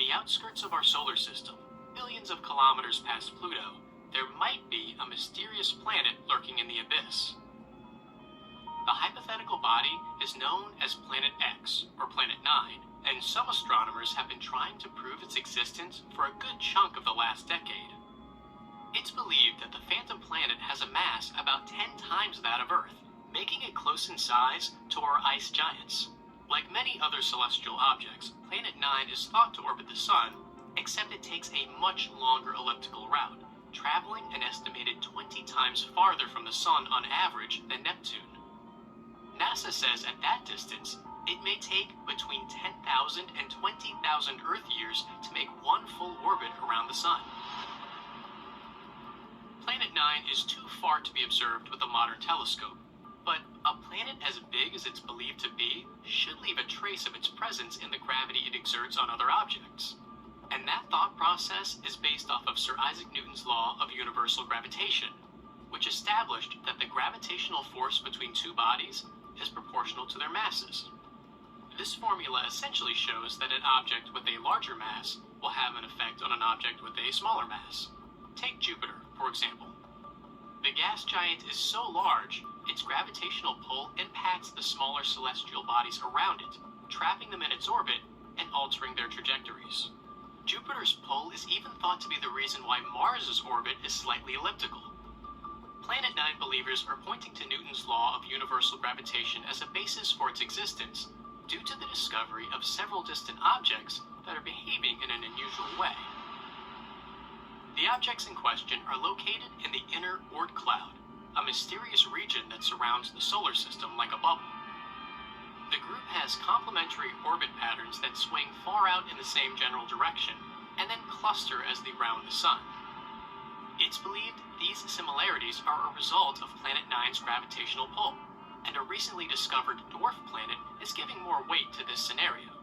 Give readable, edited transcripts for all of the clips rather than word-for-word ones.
the outskirts of our solar system, billions of kilometers past Pluto, there might be a mysterious planet lurking in the abyss. The hypothetical body is known as Planet X, or Planet 9, and some astronomers have been trying to prove its existence for a good chunk of the last decade. It's believed that the phantom planet has a mass about 10 times that of Earth, making it close in size to our ice giants. Like many other celestial objects, Planet 9 is thought to orbit the Sun, except it takes a much longer elliptical route, traveling an estimated 20 times farther from the Sun on average than Neptune. NASA says at that distance, it may take between 10,000 and 20,000 Earth years to make one full orbit around the Sun. Planet 9 is too far to be observed with a modern telescope, but a planet as big as it's believed to be should leave a trace of its presence in the gravity it exerts on other objects. And that thought process is based off of Sir Isaac Newton's law of universal gravitation, which established that the gravitational force between two bodies is proportional to their masses. This formula essentially shows that an object with a larger mass will have an effect on an object with a smaller mass. Take Jupiter, for example. The gas giant is so large, its gravitational pull impacts the smaller celestial bodies around it, trapping them in its orbit and altering their trajectories. Jupiter's pull is even thought to be the reason why Mars's orbit is slightly elliptical. Planet 9 believers are pointing to Newton's law of universal gravitation as a basis for its existence, due to the discovery of several distant objects that are behaving in an unusual way. The objects in question are located in the inner Oort cloud, a mysterious region that surrounds the solar system like a bubble. The group has complementary orbit patterns that swing far out in the same general direction, and then cluster as they round the Sun. It's believed these similarities are a result of Planet 9's gravitational pull, and a recently discovered dwarf planet is giving more weight to this scenario.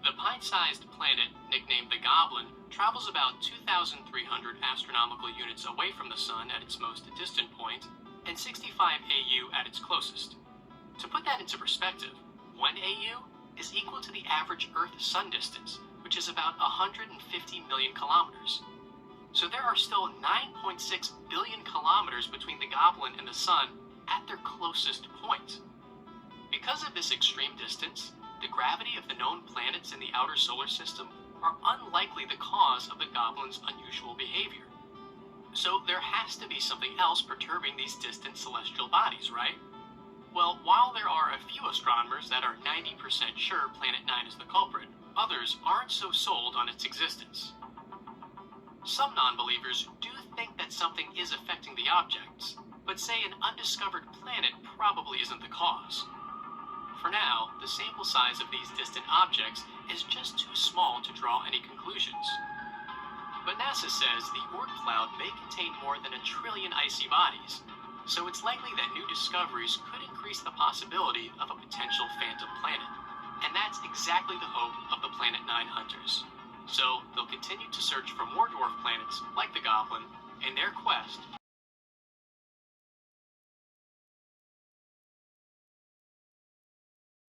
The pint-sized planet, nicknamed the Goblin, travels about 2,300 astronomical units away from the Sun at its most distant point, and 65 AU at its closest. To put that into perspective, 1 AU is equal to the average Earth-Sun distance, which is about 150 million kilometers. So there are still 9.6 billion kilometers between the Goblin and the Sun at their closest point. Because of this extreme distance, the gravity of the known planets in the outer solar system are unlikely the cause of the Goblin's unusual behavior. So there has to be something else perturbing these distant celestial bodies, right? Well, while there are a few astronomers that are 90% sure Planet 9 is the culprit, others aren't so sold on its existence. Some non-believers do think that something is affecting the objects, but say an undiscovered planet probably isn't the cause. For now, the sample size of these distant objects is just too small to draw any conclusions. But NASA says the Oort cloud may contain more than 1 trillion icy bodies, so it's likely that new discoveries could increase the possibility of a potential phantom planet. And that's exactly the hope of the Planet 9 hunters. So they'll continue to search for more dwarf planets like the Goblin in their quest